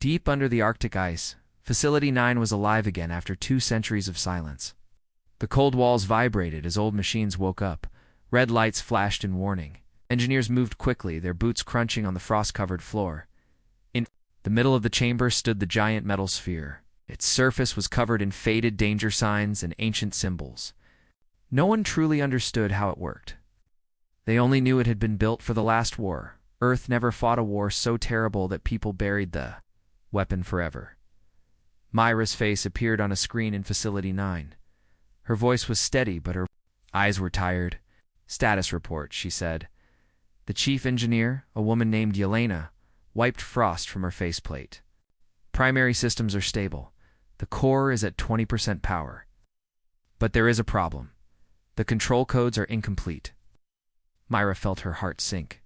Deep under the Arctic ice, Facility 9 was alive again after 2 centuries of silence. The cold walls vibrated as old machines woke up. Red lights flashed in warning. Engineers moved quickly, their boots crunching on the frost-covered floor. In the middle of the chamber stood the giant metal sphere. Its surface was covered in faded danger signs and ancient symbols. No one truly understood how it worked. They only knew it had been built for the last war. Earth never fought a war so terrible that people buried the weapon forever. Myra's face appeared on a screen in Facility 9. Her voice was steady, but her eyes were tired. "Status report," she said. The chief engineer, a woman named Yelena, wiped frost from her faceplate. "Primary systems are stable. The core is at 20% power. But there is a problem. The control codes are incomplete." Myra felt her heart sink.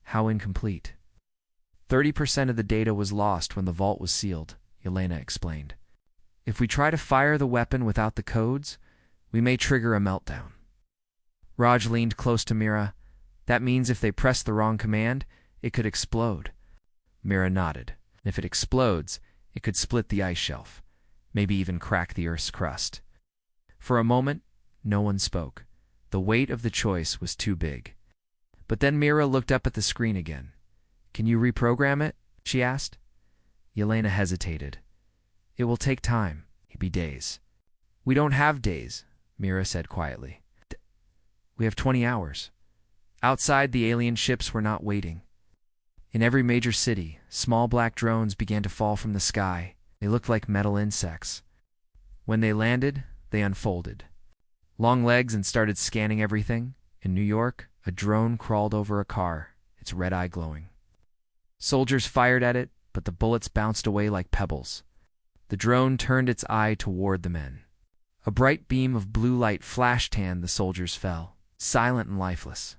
How incomplete? 30% of the data was lost when the vault was sealed, Yelena explained. "If we try to fire the weapon without the codes, we may trigger a meltdown." Raj leaned close to Mira. "That means if they press the wrong command, it could explode." Mira nodded. "If it explodes, it could split the ice shelf, maybe even crack the Earth's crust." For a moment, no one spoke. The weight of the choice was too big. But then Mira looked up at the screen again. "Can you reprogram it?" she asked. Yelena hesitated. "It will take time, maybe days." "We don't have days," Mira said quietly. "We have 20 hours. Outside, the alien ships were not waiting. In every major city, small black drones began to fall from the sky. They looked like metal insects. When they landed, they unfolded. Long legs and started scanning everything. In New York, a drone crawled over a car, its red eye glowing. Soldiers fired at it, but the bullets bounced away like pebbles. The drone turned its eye toward the men. A bright beam of blue light flashed and the soldiers fell, silent and lifeless.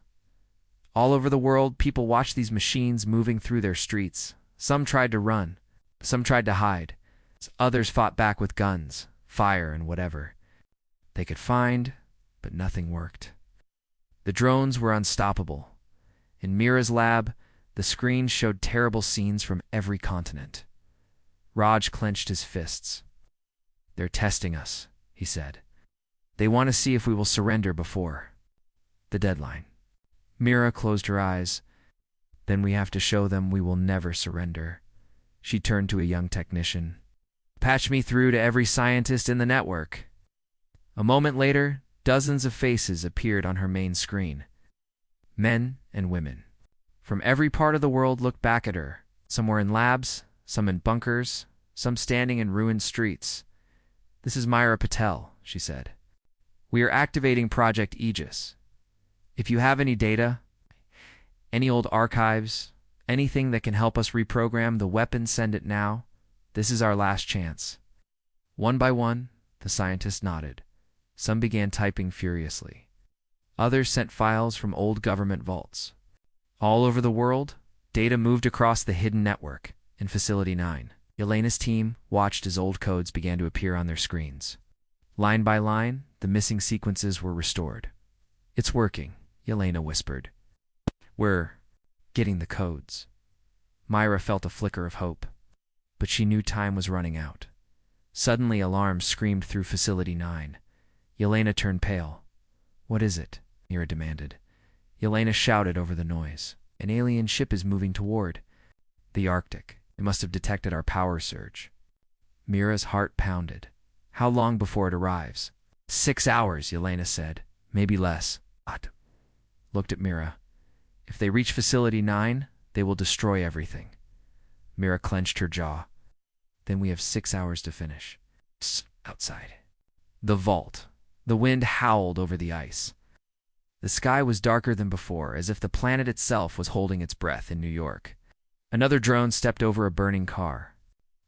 All over the world, people watched these machines moving through their streets. Some tried to run, some tried to hide. Others fought back with guns, fire, and whatever they could find, but nothing worked. The drones were unstoppable. In Mira's lab, the screen showed terrible scenes from every continent. Raj clenched his fists. "They're testing us," he said. "They want to see if we will surrender before the deadline." Mira closed her eyes. "Then we have to show them we will never surrender." She turned to a young technician. "Patch me through to every scientist in the network." A moment later, dozens of faces appeared on her main screen. Men and women. From every part of the world looked back at her. Some were in labs, some in bunkers, some standing in ruined streets. "This is Myra Patel," she said. "We are activating Project Aegis. If you have any data, any old archives, anything that can help us reprogram the weapon, send it now. This is our last chance." One by one, the scientists nodded. Some began typing furiously. Others sent files from old government vaults. All over the world, data moved across the hidden network in Facility 9. Yelena's team watched as old codes began to appear on their screens. Line by line, the missing sequences were restored. "It's working," Yelena whispered. "We're getting the codes." Myra felt a flicker of hope, but she knew time was running out. Suddenly, alarms screamed through Facility 9. Yelena turned pale. "What is it?" Mira demanded. Yelena shouted over the noise. "An alien ship is moving toward the Arctic. It must have detected our power surge." Mira's heart pounded. "How long before it arrives?" 6 hours, Yelena said. "Maybe less." Looked at Mira. "If they reach Facility 9, they will destroy everything." Mira clenched her jaw. "Then we have 6 hours to finish." Outside. The vault. The wind howled over the ice. The sky was darker than before, as if the planet itself was holding its breath in New York. Another drone stepped over a burning car.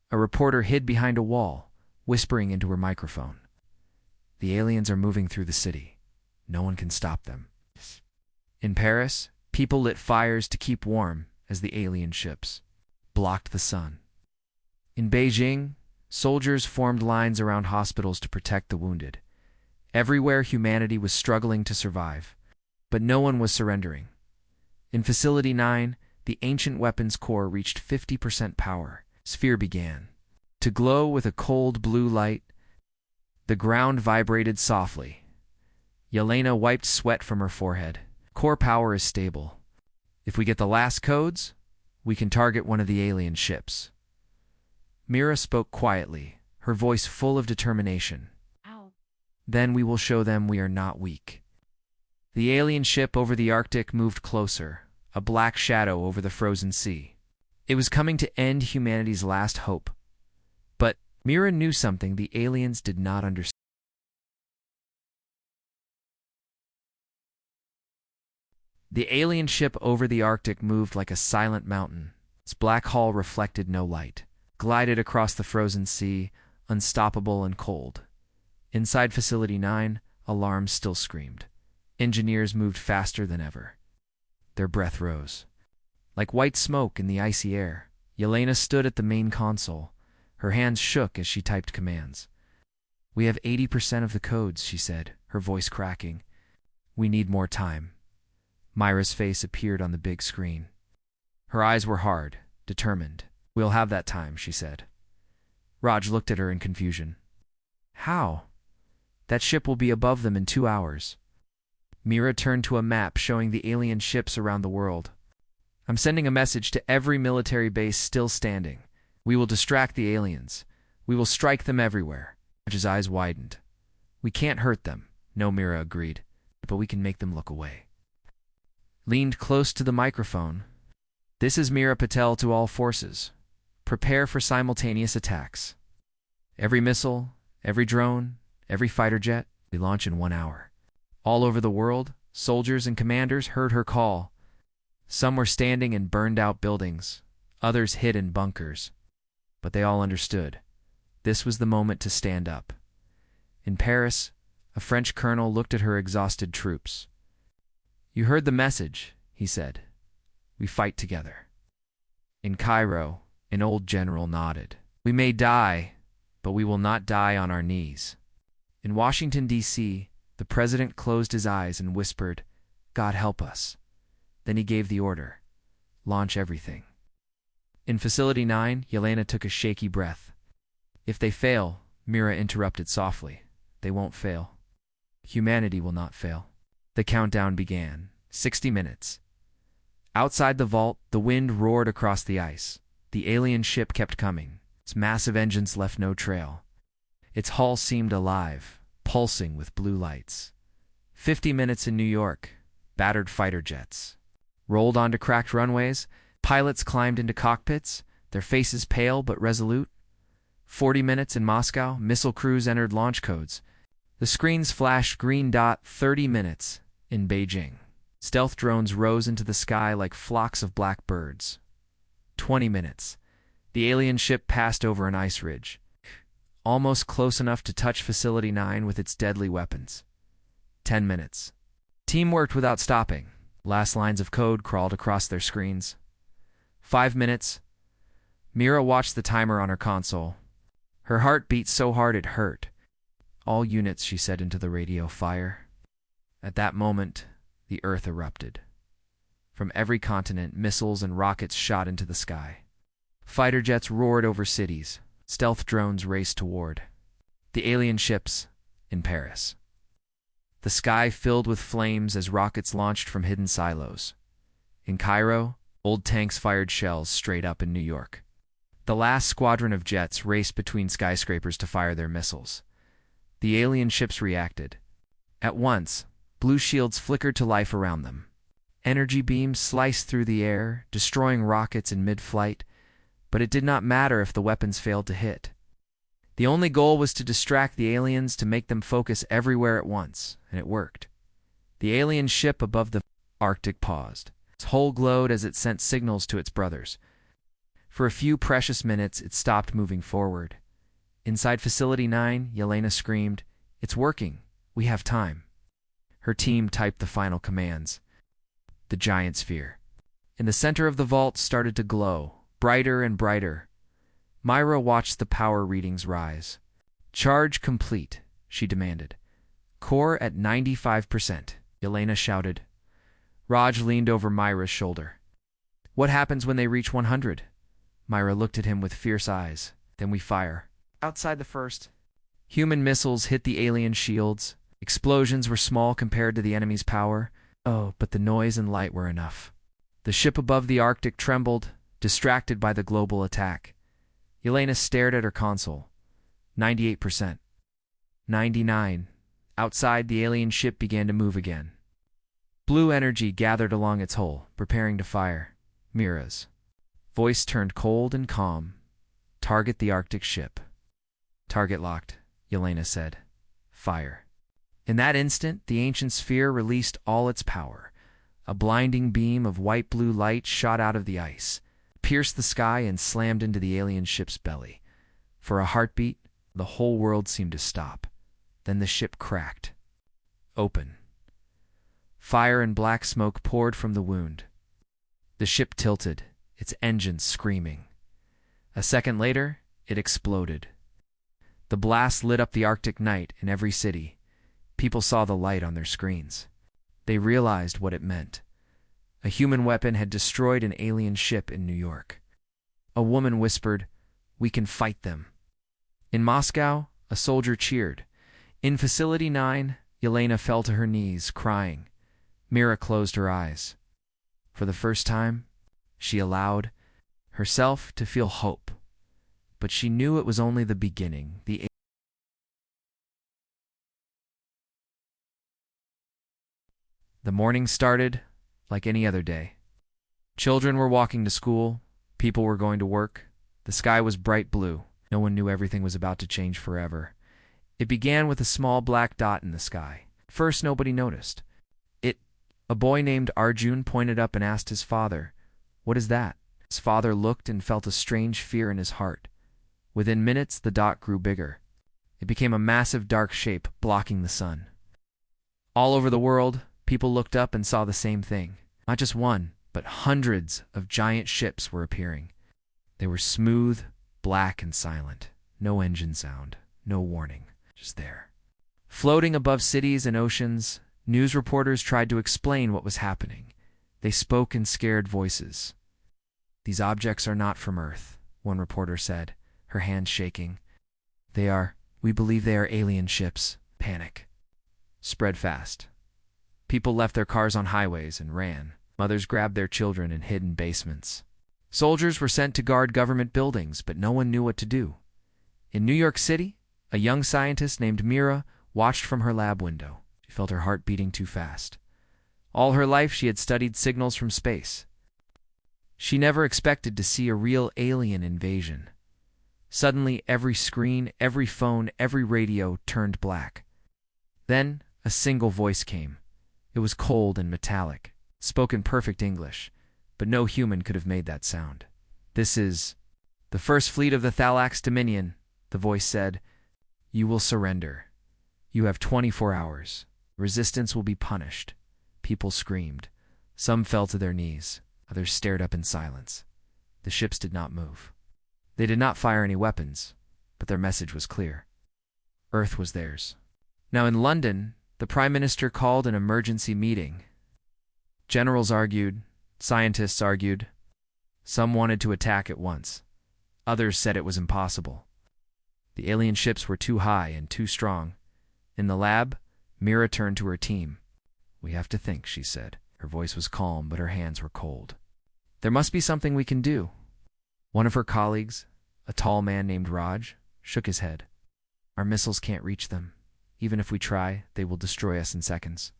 A reporter hid behind a wall, whispering into her microphone. "The aliens are moving through the city. No one can stop them." In Paris, people lit fires to keep warm as the alien ships blocked the sun. In Beijing, soldiers formed lines around hospitals to protect the wounded. Everywhere, humanity was struggling to survive, but no one was surrendering. In Facility 9, the ancient weapons core reached 50% power. sphere began to glow with a cold blue light. The ground vibrated softly. Yelena wiped sweat from her forehead. Core power is stable. If we get the last codes, we can target one of the alien ships. Mira spoke quietly, her voice full of determination. Ow. Then we will show them we are not weak. The alien ship over the Arctic moved closer, a black shadow over the frozen sea. It was coming to end humanity's last hope. But Mira knew something the aliens did not understand. The alien ship over the Arctic moved like a silent mountain. Its black hull reflected no light, glided across the frozen sea, unstoppable and cold. Inside Facility 9, alarms still screamed. Engineers moved faster than ever. Their breath rose. Like white smoke in the icy air, Yelena stood at the main console. Her hands shook as she typed commands. "We have 80% of the codes," she said, her voice cracking. "We need more time." Myra's face appeared on the big screen. Her eyes were hard, determined. "We'll have that time," she said. Raj looked at her in confusion. "How? That ship will be above them in 2 hours." Mira turned to a map showing the alien ships around the world. "I'm sending a message to every military base still standing. We will distract the aliens. We will strike them everywhere." Raj's eyes widened. "We can't hurt them," No, Mira agreed, "but we can make them look away." Leaned close to the microphone. "This is Mira Patel to all forces. Prepare for simultaneous attacks. Every missile, every drone, every fighter jet, we launch in 1 hour." All over the world, soldiers and commanders heard her call. Some were standing in burned-out buildings, others hid in bunkers. But they all understood. This was the moment to stand up. In Paris, a French colonel looked at her exhausted troops. "You heard the message," he said. "We fight together." In Cairo, an old general nodded. "We may die, but we will not die on our knees." In Washington, D.C., the president closed his eyes and whispered, "God help us." Then he gave the order, "Launch everything." In Facility 9, Yelena took a shaky breath. "If they fail," Mira interrupted softly, "they won't fail. Humanity will not fail." The countdown began. 60 minutes. Outside the vault, the wind roared across the ice. The alien ship kept coming. Its massive engines left no trail. Its hull seemed alive, pulsing with blue lights. 50 minutes in New York. Battered fighter jets rolled onto cracked runways. Pilots climbed into cockpits, their faces pale but resolute. 40 minutes in Moscow. Missile crews entered launch codes. The screens flashed green dot. 30 minutes in Beijing. Stealth drones rose into the sky like flocks of black birds. 20 minutes. The alien ship passed over an ice ridge, almost close enough to touch Facility 9 with its deadly weapons. 10 minutes. Team worked without stopping. Last lines of code crawled across their screens. 5 minutes. Mira watched the timer on her console. Her heart beat so hard it hurt. "All units," she said into the radio, "fire." At that moment, the Earth erupted. From every continent, missiles and rockets shot into the sky. Fighter jets roared over cities. Stealth drones raced toward the alien ships in Paris. The sky filled with flames as rockets launched from hidden silos. In Cairo, old tanks fired shells straight up in New York. The last squadron of jets raced between skyscrapers to fire their missiles. The alien ships reacted. At once, blue shields flickered to life around them. Energy beams sliced through the air, destroying rockets in mid-flight, but it did not matter if the weapons failed to hit. The only goal was to distract the aliens, to make them focus everywhere at once, and it worked. The alien ship above the Arctic paused. Its hull glowed as it sent signals to its brothers. For a few precious minutes, it stopped moving forward. Inside Facility 9, Yelena screamed, "It's working. We have time." Her team typed the final commands. The giant sphere in the center of the vault started to glow, brighter and brighter. Myra watched the power readings rise. "Charge complete," she demanded. "Core at 95%, Yelena shouted. Raj leaned over Myra's shoulder. "What happens when they reach 100? Myra looked at him with fierce eyes. Then we fire. Outside the first human missiles hit the alien shields. Explosions were small compared to the enemy's power. Oh, but the noise and light were enough. The ship above the Arctic trembled, distracted by the global attack. Yelena stared at her console. 98%. 99. Outside, the alien ship began to move again. Blue energy gathered along its hull, preparing to fire. Mira's voice turned cold and calm. Target the Arctic ship. Target locked, Yelena said. Fire. In that instant, the ancient sphere released all its power. A blinding beam of white-blue light shot out of the ice, pierced the sky, and slammed into the alien ship's belly. For a heartbeat, the whole world seemed to stop. Then the ship cracked. Open. Fire and black smoke poured from the wound. The ship tilted, its engines screaming. A second later, it exploded. The blast lit up the Arctic night in every city. People saw the light on their screens. They realized what it meant. A human weapon had destroyed an alien ship in New York. A woman whispered, "We can fight them." In Moscow, a soldier cheered. In Facility 9, Yelena fell to her knees, crying. Mira closed her eyes. For the first time, she allowed herself to feel hope. But she knew it was only the beginning. The morning started like any other day. Children were walking to school. People were going to work. The sky was bright blue. No one knew everything was about to change forever. It began with a small black dot in the sky. First, nobody noticed. A boy named Arjun pointed up and asked his father, "What is that?" His father looked and felt a strange fear in his heart. Within minutes, the dot grew bigger. It became a massive dark shape, blocking the sun. All over the world, people looked up and saw the same thing. Not just one, but hundreds of giant ships were appearing. They were smooth, black, and silent. No engine sound, no warning, just there. Floating above cities and oceans, news reporters tried to explain what was happening. They spoke in scared voices. "These objects are not from Earth," one reporter said, her hands shaking. We believe they are alien ships." Panic spread fast. People left their cars on highways and ran. Mothers grabbed their children and hid in basements. Soldiers were sent to guard government buildings, but no one knew what to do. In New York City, a young scientist named Mira watched from her lab window. She felt her heart beating too fast. All her life she had studied signals from space. She never expected to see a real alien invasion. Suddenly, every screen, every phone, every radio turned black. Then, a single voice came. It was cold and metallic, spoke in perfect English, but no human could have made that sound. "This is the First Fleet of the Thalax Dominion," the voice said. "You will surrender. You have 24 hours. Resistance will be punished." People screamed. Some fell to their knees. Others stared up in silence. The ships did not move. They did not fire any weapons, but their message was clear. Earth was theirs. Now in London, the Prime Minister called an emergency meeting. Generals argued. Scientists argued. Some wanted to attack at once. Others said it was impossible. The alien ships were too high and too strong. In the lab, Mira turned to her team. "We have to think," she said. Her voice was calm, but her hands were cold. "There must be something we can do." One of her colleagues, a tall man named Raj, shook his head. "Our missiles can't reach them. Even if we try, they will destroy us in seconds."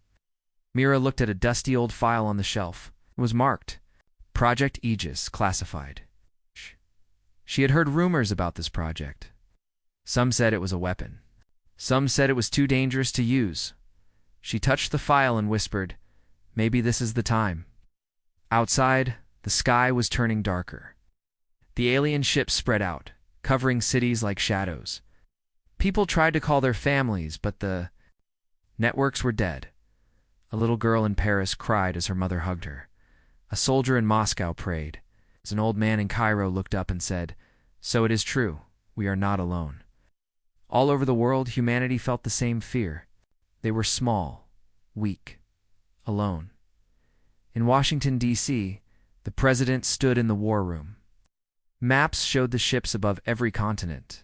Mira looked at a dusty old file on the shelf. It was marked, Project Aegis, classified. She had heard rumors about this project. Some said it was a weapon. Some said it was too dangerous to use. She touched the file and whispered, "Maybe this is the time." Outside, the sky was turning darker. The alien ships spread out, covering cities like shadows. People tried to call their families, but the networks were dead. A little girl in Paris cried as her mother hugged her. A soldier in Moscow prayed. As an old man in Cairo looked up and said, "So it is true, we are not alone." All over the world, humanity felt the same fear. They were small, weak, alone. In Washington, D.C., the president stood in the war room. Maps showed the ships above every continent.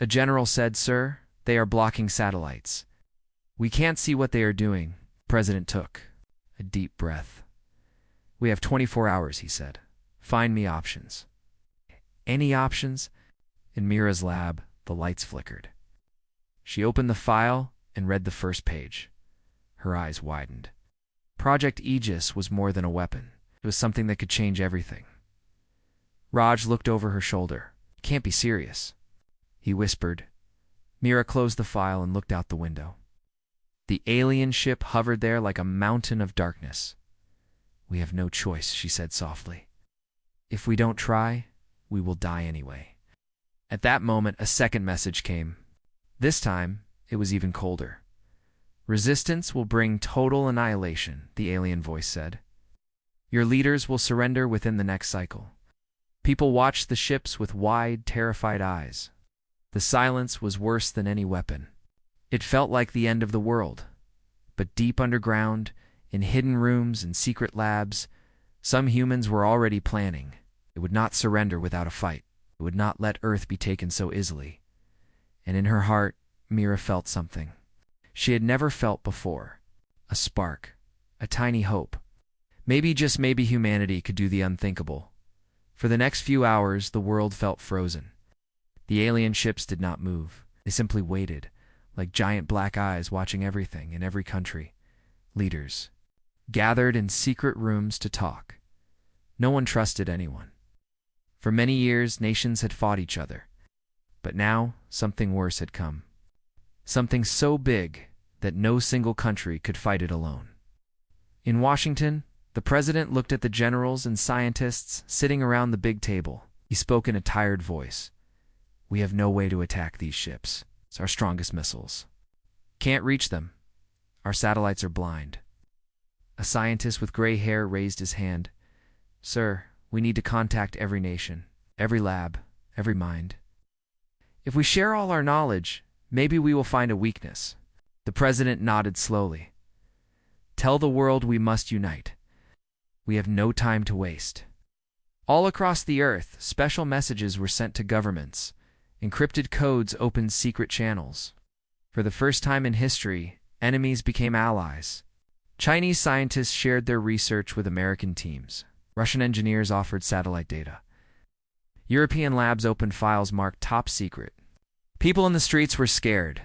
A general said, "Sir, they are blocking satellites. We can't see what they are doing." The president took a deep breath. "We have 24 hours, he said. "Find me options." "Any options?" In Mira's lab, the lights flickered. She opened the file and read the first page. Her eyes widened. Project Aegis was more than a weapon. It was something that could change everything. Raj looked over her shoulder. "You can't be serious," he whispered. Mira closed the file and looked out the window. The alien ship hovered there like a mountain of darkness. "We have no choice," she said softly. "If we don't try, we will die anyway." At that moment, a second message came. This time, it was even colder. "Resistance will bring total annihilation," the alien voice said. "Your leaders will surrender within the next cycle." People watched the ships with wide, terrified eyes. The silence was worse than any weapon. It felt like the end of the world. But deep underground, in hidden rooms and secret labs, some humans were already planning. It would not surrender without a fight. It would not let Earth be taken so easily. And in her heart, Mira felt something she had never felt before. A spark, a tiny hope. Maybe, just maybe, humanity could do the unthinkable. For the next few hours, the world felt frozen. The alien ships did not move. They simply waited, like giant black eyes watching everything in every country. Leaders gathered in secret rooms to talk. No one trusted anyone. For many years, nations had fought each other. But now, something worse had come. Something so big that no single country could fight it alone. In Washington, the president looked at the generals and scientists sitting around the big table. He spoke in a tired voice. "We have no way to attack these ships. It's our strongest missiles. Can't reach them. Our satellites are blind." A scientist with gray hair raised his hand. "Sir, we need to contact every nation, every lab, every mind. If we share all our knowledge, maybe we will find a weakness." The president nodded slowly. "Tell the world we must unite. We have no time to waste." All across the earth, special messages were sent to governments. Encrypted codes opened secret channels. For the first time in history, enemies became allies. Chinese scientists shared their research with American teams. Russian engineers offered satellite data. European labs opened files marked top secret. People in the streets were scared,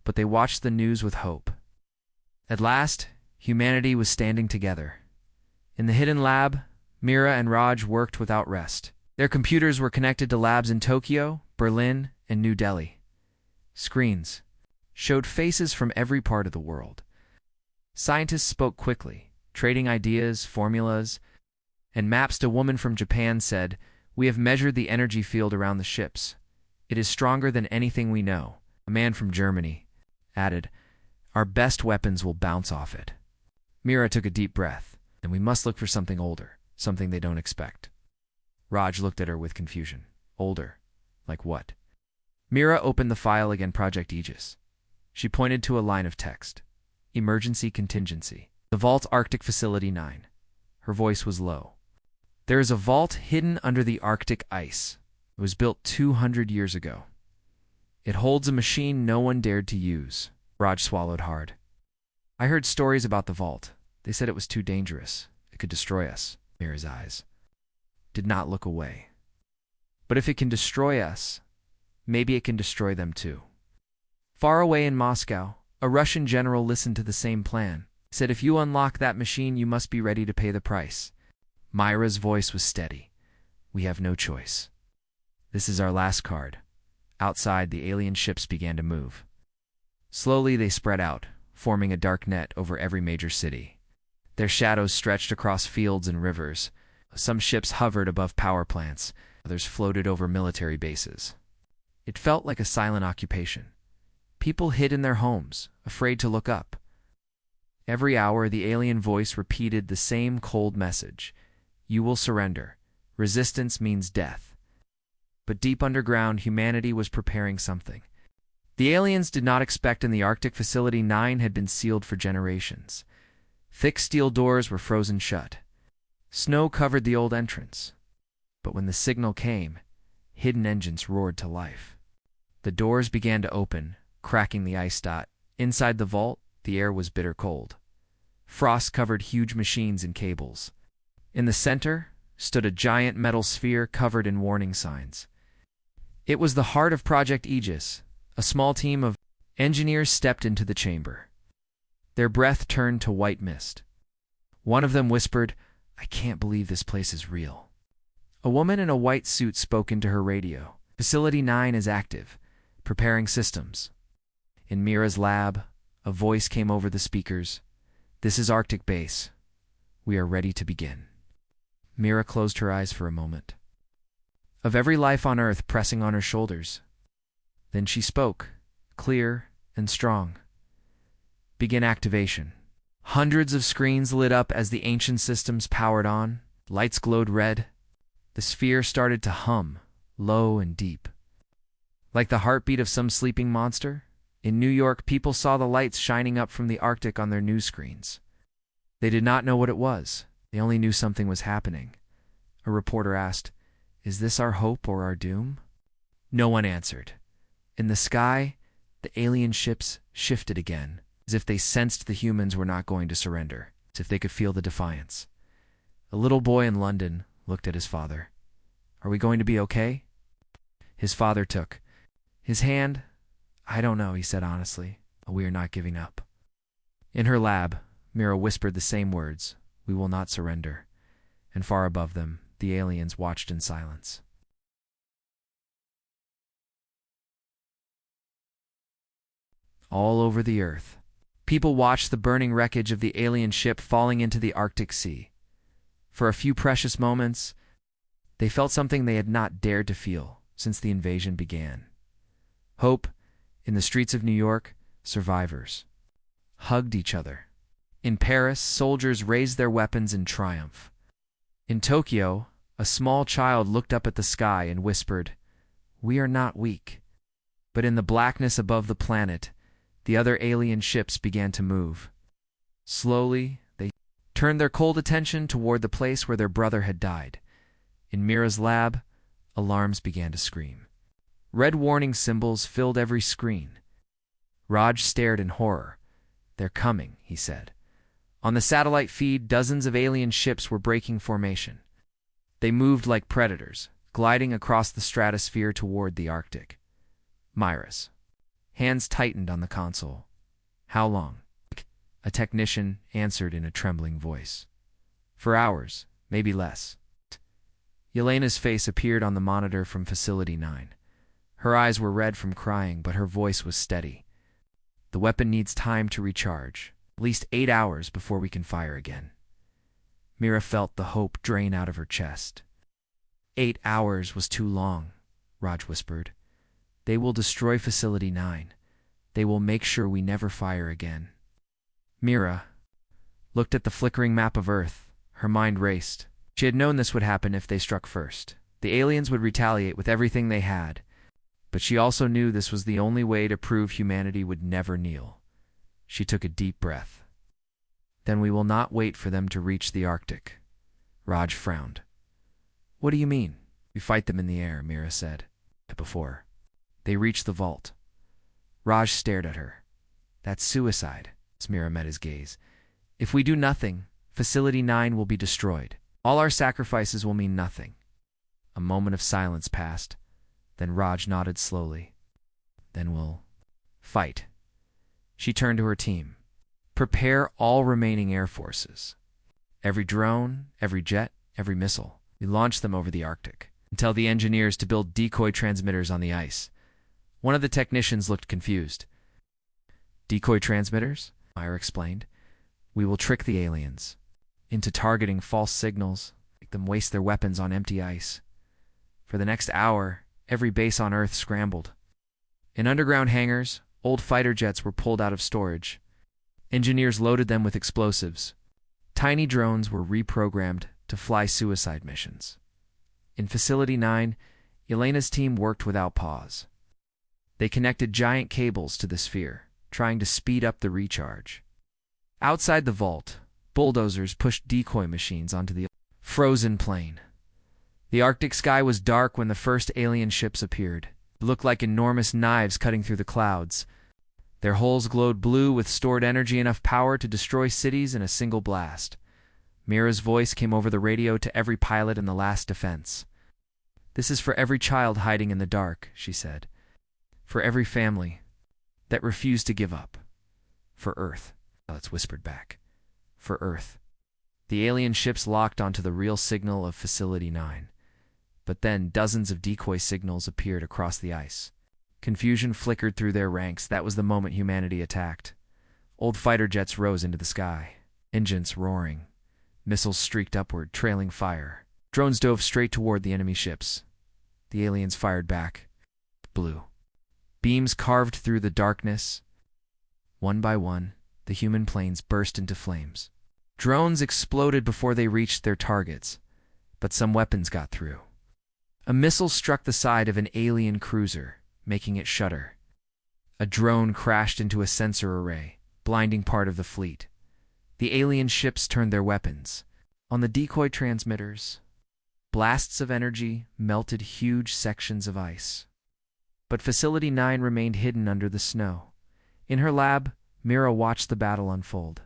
but they watched the news with hope. At last, humanity was standing together. In the hidden lab, Mira and Raj worked without rest. Their computers were connected to labs in Tokyo, Berlin, and New Delhi. Screens showed faces from every part of the world. Scientists spoke quickly, trading ideas, formulas, and maps. A woman from Japan said, "We have measured the energy field around the ships. It is stronger than anything we know." A man from Germany added, "Our best weapons will bounce off it." Mira took a deep breath. "And we must look for something older, something they don't expect." Raj looked at her with confusion. "Older? Like what?" Mira opened the file again. Project Aegis. She pointed to a line of text. "Emergency contingency. The Vault, Arctic Facility 9. Her voice was low. "There is a vault hidden under the Arctic ice. It was built 200 years ago. It holds a machine no one dared to use." Raj swallowed hard. "I heard stories about the vault. They said it was too dangerous. It could destroy us." Mira's eyes did not look away. "But if it can destroy us, maybe it can destroy them too." Far away in Moscow, a Russian general listened to the same plan. He said, "If you unlock that machine, you must be ready to pay the price." Mira's voice was steady. "We have no choice. This is our last card." Outside, the alien ships began to move. Slowly, they spread out, forming a dark net over every major city. Their shadows stretched across fields and rivers. Some ships hovered above power plants. Others floated over military bases. It felt like a silent occupation. People hid in their homes, afraid to look up. Every hour, the alien voice repeated the same cold message. "You will surrender. Resistance means death." But deep underground, humanity was preparing something. The aliens did not expect, and the Arctic Facility 9 had been sealed for generations. Thick steel doors were frozen shut. Snow covered the old entrance. But when the signal came, hidden engines roared to life. The doors began to open, cracking the ice dot. Inside the vault, the air was bitter cold. Frost covered huge machines and cables. In the center stood a giant metal sphere covered in warning signs. It was the heart of Project Aegis. A small team of engineers stepped into the chamber. Their breath turned to white mist. One of them whispered, "I can't believe this place is real." A woman in a white suit spoke into her radio. "Facility 9 is active, preparing systems." In Mira's lab, a voice came over the speakers. "This is Arctic Base. We are ready to begin." Mira closed her eyes for a moment. Of every life on Earth pressing on her shoulders. Then she spoke, clear and strong. "Begin activation." Hundreds of screens lit up as the ancient systems powered on. Lights glowed red. The sphere started to hum, low and deep. Like the heartbeat of some sleeping monster, in New York, people saw the lights shining up from the Arctic on their news screens. They did not know what it was. They only knew something was happening. A reporter asked, "Is this our hope or our doom?" No one answered. In the sky, the alien ships shifted again, as if they sensed the humans were not going to surrender, as if they could feel the defiance. A little boy in London looked at his father. "Are we going to be okay?" His father took his hand. "I don't know," he said honestly, "but we are not giving up." In her lab, Mira whispered the same words, "We will not surrender." And far above them, the aliens watched in silence. All over the Earth, people watched the burning wreckage of the alien ship falling into the Arctic Sea. For a few precious moments, they felt something they had not dared to feel since the invasion began. Hope. In the streets of New York, survivors hugged each other. In Paris, soldiers raised their weapons in triumph. In Tokyo, a small child looked up at the sky and whispered, "We are not weak." But in the blackness above the planet, the other alien ships began to move. Slowly, they turned their cold attention toward the place where their brother had died. In Mira's lab, alarms began to scream. Red warning symbols filled every screen. Raj stared in horror. "They're coming," he said. On the satellite feed, dozens of alien ships were breaking formation. They moved like predators, gliding across the stratosphere toward the Arctic. Mira's hands tightened on the console. "How long?" A technician answered in a trembling voice. "For hours, maybe less." Yelena's face appeared on the monitor from Facility 9. Her eyes were red from crying, but her voice was steady. "The weapon needs time to recharge, at least 8 hours before we can fire again." Mira felt the hope drain out of her chest. 8 hours was too long, Raj whispered. "They will destroy Facility 9. They will make sure we never fire again." Mira looked at the flickering map of Earth. Her mind raced. She had known this would happen if they struck first. The aliens would retaliate with everything they had. But she also knew this was the only way to prove humanity would never kneel. She took a deep breath. "Then we will not wait for them to reach the Arctic." Raj frowned. "What do you mean?" "We fight them in the air," Mira said. "Before they reach the vault." Raj stared at her. "That's suicide." Mira met his gaze. "If we do nothing, Facility 9 will be destroyed. All our sacrifices will mean nothing." A moment of silence passed. Then Raj nodded slowly. "Then we'll fight." She turned to her team. "Prepare all remaining air forces. Every drone, every jet, every missile. We launch them over the Arctic. And tell the engineers to build decoy transmitters on the ice." One of the technicians looked confused. "Decoy transmitters?" Myra explained. "We will trick the aliens into targeting false signals, make them waste their weapons on empty ice." For the next hour, every base on Earth scrambled. In underground hangars, old fighter jets were pulled out of storage. Engineers loaded them with explosives. Tiny drones were reprogrammed to fly suicide missions. In Facility 9, Elena's team worked without pause. They connected giant cables to the sphere, trying to speed up the recharge. Outside the vault, bulldozers pushed decoy machines onto the frozen plain. The Arctic sky was dark when the first alien ships appeared. It looked like enormous knives cutting through the clouds. Their hulls glowed blue with stored energy, enough power to destroy cities in a single blast. Mira's voice came over the radio to every pilot in the last defense. "This is for every child hiding in the dark," she said. "For every family that refused to give up. For Earth." Pilots whispered back. "For Earth." The alien ships locked onto the real signal of Facility 9. But then dozens of decoy signals appeared across the ice. Confusion flickered through their ranks. That was the moment humanity attacked. Old fighter jets rose into the sky, engines roaring. Missiles streaked upward, trailing fire. Drones dove straight toward the enemy ships. The aliens fired back. Blue beams carved through the darkness. One by one, the human planes burst into flames. Drones exploded before they reached their targets, but some weapons got through. A missile struck the side of an alien cruiser, making it shudder. A drone crashed into a sensor array, blinding part of the fleet. The alien ships turned their weapons. On the decoy transmitters, blasts of energy melted huge sections of ice. But Facility 9 remained hidden under the snow. In her lab, Mira watched the battle unfold.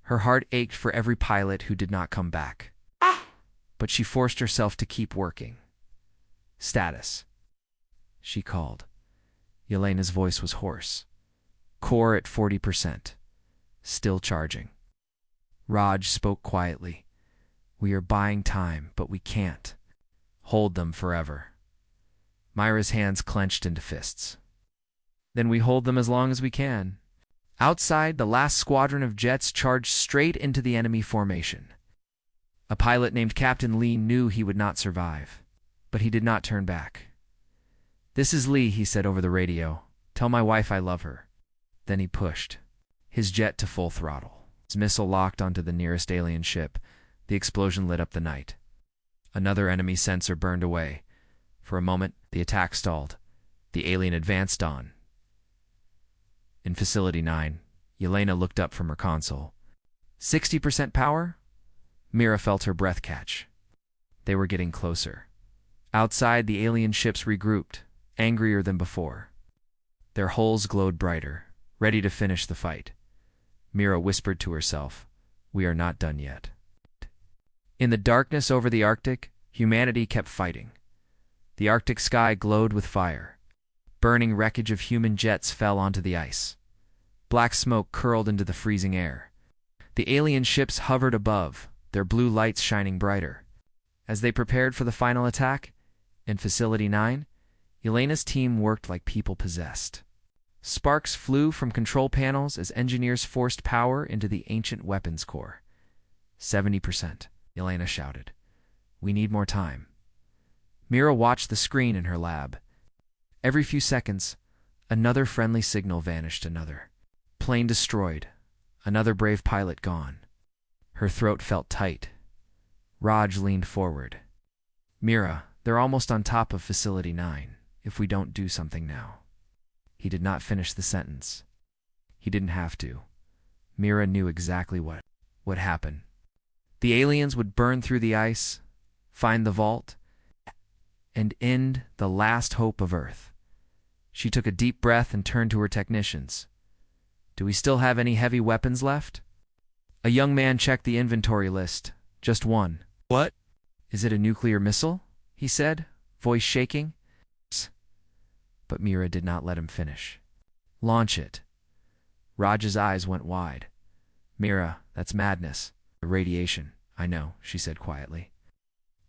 Her heart ached for every pilot who did not come back. But she forced herself to keep working. "Status," she called. Yelena's voice was hoarse. "Core at 40%. Still charging." Raj spoke quietly. "We are buying time, but we can't hold them forever." Myra's hands clenched into fists. "Then we hold them as long as we can." Outside, the last squadron of jets charged straight into the enemy formation. A pilot named Captain Lee knew he would not survive, but he did not turn back. "This is Lee," he said over the radio. "Tell my wife I love her." Then he pushed his jet to full throttle. His missile locked onto the nearest alien ship. The explosion lit up the night. Another enemy sensor burned away. For a moment, the attack stalled. The alien advanced on. In Facility 9, Yelena looked up from her console. 60% power? Mira felt her breath catch. They were getting closer. Outside, the alien ships regrouped, angrier than before. Their hulls glowed brighter, ready to finish the fight. Mira whispered to herself, "We are not done yet." In the darkness over the Arctic, humanity kept fighting. The Arctic sky glowed with fire. Burning wreckage of human jets fell onto the ice. Black smoke curled into the freezing air. The alien ships hovered above, their blue lights shining brighter. As they prepared for the final attack, in Facility 9, Yelena's team worked like people possessed. Sparks flew from control panels as engineers forced power into the ancient weapons core. 70%, Yelena shouted. "We need more time." Mira watched the screen in her lab. Every few seconds, another friendly signal vanished. Another plane destroyed. Another brave pilot gone. Her throat felt tight. Raj leaned forward. "Mira, they're almost on top of Facility 9, if we don't do something now." He did not finish the sentence. He didn't have to. Mira knew exactly what would happen. The aliens would burn through the ice, find the vault, and end the last hope of Earth. She took a deep breath and turned to her technicians. "Do we still have any heavy weapons left?" A young man checked the inventory list. "Just one." "What?" "Is it a nuclear missile?" he said, voice shaking. But Mira did not let him finish. "Launch it." Raj's eyes went wide. "Mira, that's madness." "The radiation, I know," she said quietly.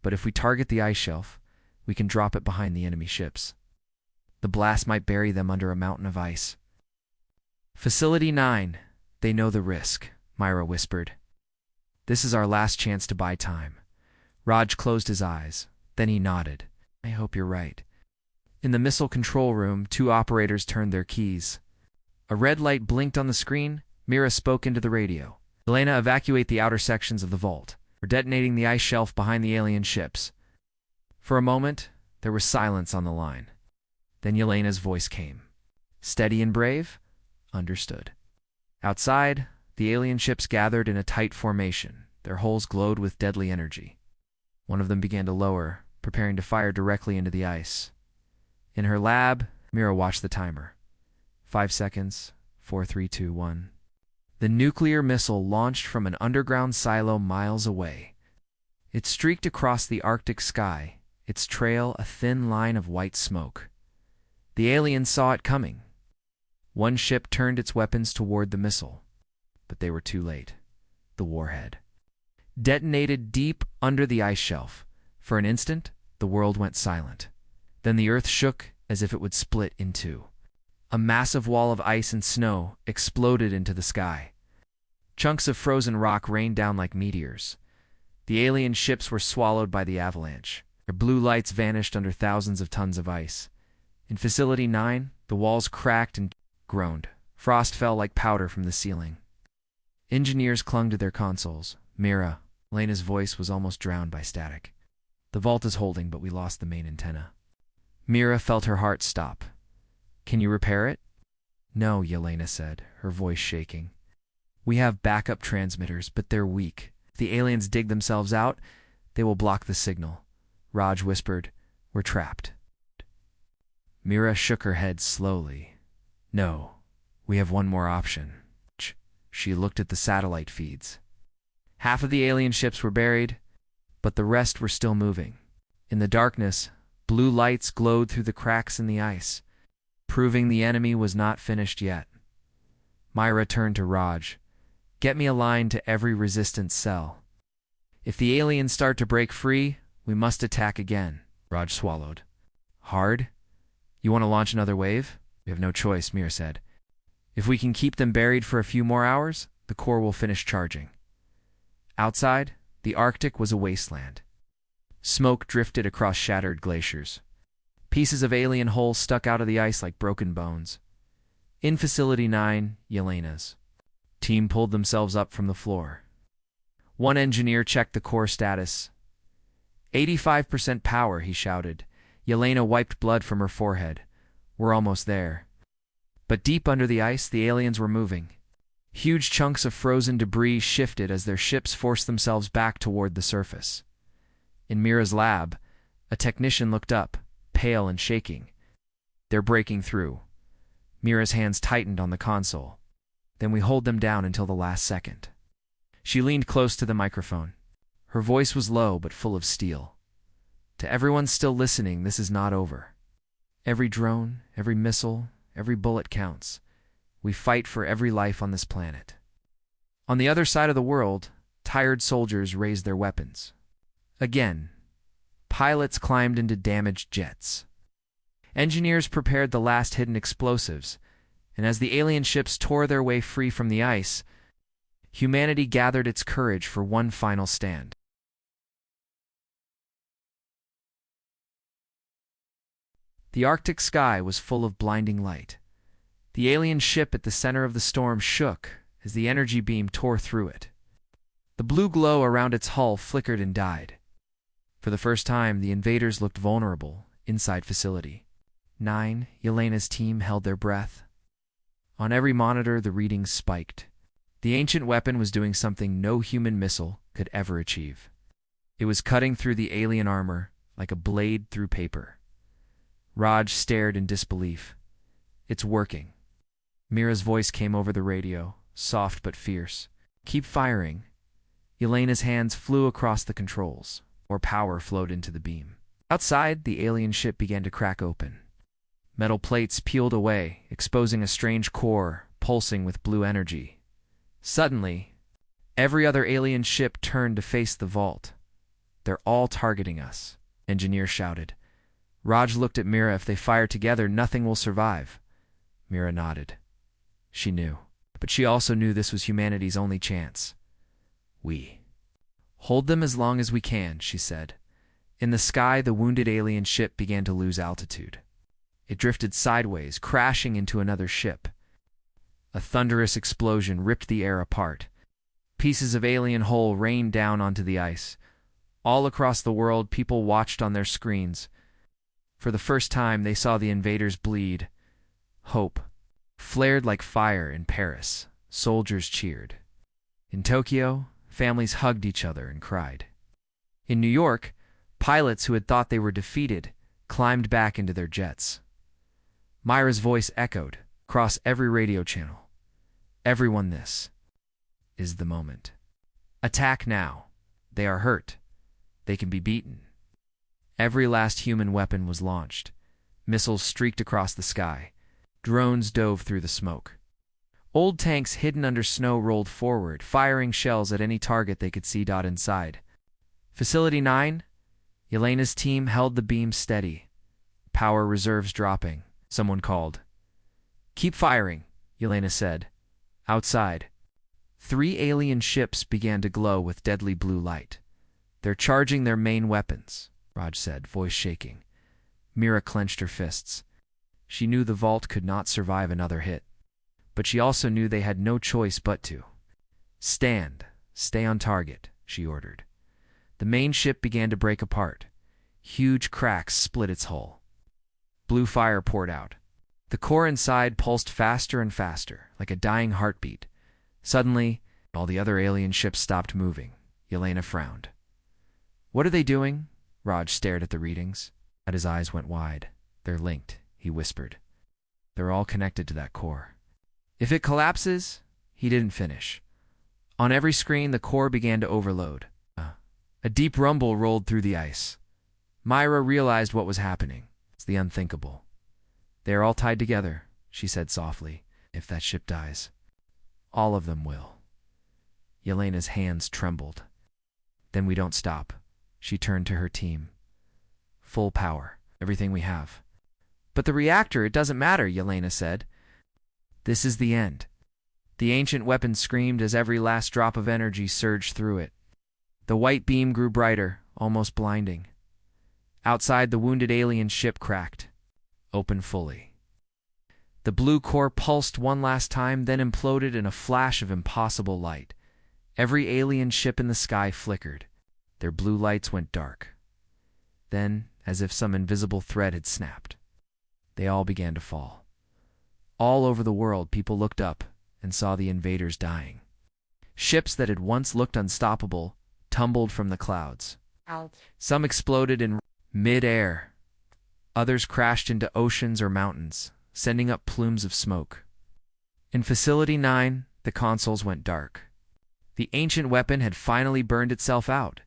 "But if we target the ice shelf, we can drop it behind the enemy ships. The blast might bury them under a mountain of ice." "Facility 9, they know the risk," Myra whispered. "This is our last chance to buy time." Raj closed his eyes. Then he nodded. "I hope you're right." In the missile control room, two operators turned their keys. A red light blinked on the screen. Mira spoke into the radio. "Yelena, evacuate the outer sections of the vault. We're detonating the ice shelf behind the alien ships." For a moment, there was silence on the line. Then Yelena's voice came. "Steady and brave?" "Understood." Outside, the alien ships gathered in a tight formation. Their hulls glowed with deadly energy. One of them began to lower, preparing to fire directly into the ice. In her lab, Mira watched the timer. 5 seconds. 4, 3, 2, 1. The nuclear missile launched from an underground silo miles away. It streaked across the Arctic sky, its trail a thin line of white smoke. The aliens saw it coming. One ship turned its weapons toward the missile, but they were too late. The warhead detonated deep under the ice shelf. For an instant, the world went silent. Then the earth shook as if it would split in two. A massive wall of ice and snow exploded into the sky. Chunks of frozen rock rained down like meteors. The alien ships were swallowed by the avalanche. Their blue lights vanished under thousands of tons of ice. In Facility 9, the walls cracked and groaned. Frost fell like powder from the ceiling. Engineers clung to their consoles. Mira, Lena's voice was almost drowned by static. The vault is holding, but we lost the main antenna. Mira felt her heart stop. Can you repair it? No, Yelena said, her voice shaking. We have backup transmitters, but they're weak. If the aliens dig themselves out, they will block the signal. Raj whispered, We're trapped. Mira shook her head slowly. No, we have one more option. She looked at the satellite feeds. Half of the alien ships were buried, but the rest were still moving. In the darkness, blue lights glowed through the cracks in the ice, proving the enemy was not finished yet. Myra turned to Raj. Get me a line to every resistance cell. If the aliens start to break free, we must attack again. Raj swallowed. Hard? You want to launch another wave? We have no choice, Mira said. If we can keep them buried for a few more hours, the core will finish charging. Outside, the Arctic was a wasteland. Smoke drifted across shattered glaciers. Pieces of alien hulls stuck out of the ice like broken bones. In Facility 9, Yelena's team pulled themselves up from the floor. One engineer checked the core status. 85% power, he shouted. Yelena wiped blood from her forehead. We're almost there. But deep under the ice, the aliens were moving. Huge chunks of frozen debris shifted as their ships forced themselves back toward the surface. In Mira's lab, a technician looked up, pale and shaking. They're breaking through. Mira's hands tightened on the console. Then we hold them down until the last second. She leaned close to the microphone. Her voice was low but full of steel. To everyone still listening, this is not over. Every drone, every missile, every bullet counts. We fight for every life on this planet. On the other side of the world, tired soldiers raised their weapons. Again, pilots climbed into damaged jets. Engineers prepared the last hidden explosives, and as the alien ships tore their way free from the ice, humanity gathered its courage for one final stand. The Arctic sky was full of blinding light. The alien ship at the center of the storm shook as the energy beam tore through it. The blue glow around its hull flickered and died. For the first time, the invaders looked vulnerable inside Facility 9. Yelena's team held their breath. On every monitor, the readings spiked. The ancient weapon was doing something no human missile could ever achieve. It was cutting through the alien armor like a blade through paper. Raj stared in disbelief. It's working. Mira's voice came over the radio, soft but fierce. Keep firing. Yelena's hands flew across the controls. More power flowed into the beam. Outside, the alien ship began to crack open. Metal plates peeled away, exposing a strange core pulsing with blue energy. Suddenly, every other alien ship turned to face the vault. They're all targeting us, engineer shouted. Raj looked at Mira. If they fire together, nothing will survive. Mira nodded. She knew. But she also knew this was humanity's only chance. We hold them as long as we can, she said. In the sky, the wounded alien ship began to lose altitude. It drifted sideways, crashing into another ship. A thunderous explosion ripped the air apart. Pieces of alien hull rained down onto the ice. All across the world, people watched on their screens. For the first time, they saw the invaders bleed. Hope flared like fire in Paris. Soldiers cheered. In Tokyo, families hugged each other and cried. In New York, Pilots who had thought they were defeated climbed back into their jets. Myra's voice echoed across every radio channel. Everyone, this is the moment. Attack now. They are hurt. They can be beaten. Every last human weapon was launched. Missiles streaked across the sky. Drones dove through the smoke. Old tanks hidden under snow rolled forward, firing shells at any target they could see inside. Facility 9, Yelena's team held the beam steady. Power reserves dropping. Someone called. "Keep firing," Yelena said. Outside, 3 alien ships began to glow with deadly blue light. "They're charging their main weapons," Raj said, voice shaking. Mira clenched her fists. She knew the vault could not survive another hit. But she also knew they had no choice but to. "Stand. Stay on target," she ordered. The main ship began to break apart. Huge cracks split its hull. Blue fire poured out. The core inside pulsed faster and faster, like a dying heartbeat. Suddenly, all the other alien ships stopped moving. Yelena frowned. "What are they doing?" Raj stared at the readings. His eyes went wide. "They're linked," he whispered. "They're all connected to that core. If it collapses..." He didn't finish. On every screen, the core began to overload. A deep rumble rolled through the ice. Myra realized what was happening. It's the unthinkable. "They are all tied together," she said softly. "If that ship dies, all of them will." Yelena's hands trembled. "Then we don't stop." She turned to her team. "Full power. Everything we have." "But the reactor, it doesn't matter," Yelena said. "This is the end." The ancient weapon screamed as every last drop of energy surged through it. The white beam grew brighter, almost blinding. Outside, the wounded alien ship cracked, open fully. The blue core pulsed one last time, then imploded in a flash of impossible light. Every alien ship in the sky flickered. Their blue lights went dark. Then, as if some invisible thread had snapped, they all began to fall. All over the world, people looked up and saw the invaders dying. Ships that had once looked unstoppable tumbled from the clouds. Some exploded in mid-air. Others crashed into oceans or mountains, sending up plumes of smoke. In Facility 9, the consoles went dark. The ancient weapon had finally burned itself out.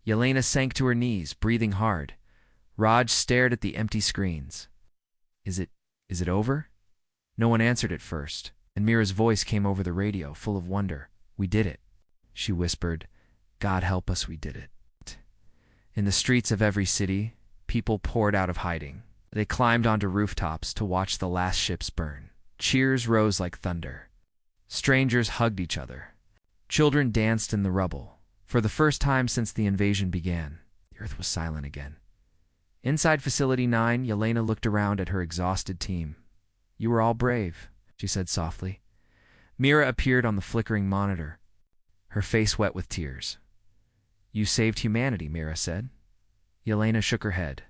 Yelena sank to her knees, breathing hard. Raj stared at the empty screens. Is it over?" No one answered at first, and Mira's voice came over the radio, full of wonder. "We did it," she whispered. "God help us, we did it." In the streets of every city, people poured out of hiding. They climbed onto rooftops to watch the last ships burn. Cheers rose like thunder. Strangers hugged each other. Children danced in the rubble. For the first time since the invasion began, the earth was silent again. Inside Facility 9, Yelena looked around at her exhausted team. "You were all brave," she said softly. Mira appeared on the flickering monitor, her face wet with tears. "You saved humanity," Mira said. Yelena shook her head.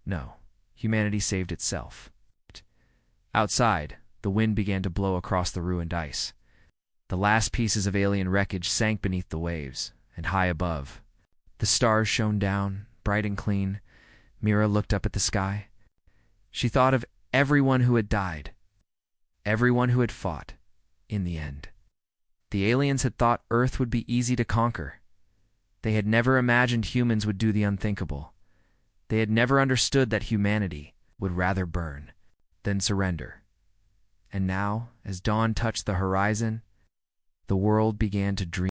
"No, humanity saved itself." Outside, the wind began to blow across the ruined ice. The last pieces of alien wreckage sank beneath the waves, and high above, the stars shone down, bright and clean. Mira looked up at the sky. She thought of everyone who had died, everyone who had fought, in the end. The aliens had thought Earth would be easy to conquer. They had never imagined humans would do the unthinkable. They had never understood that humanity would rather burn than surrender. And now, as dawn touched the horizon, the world began to dream.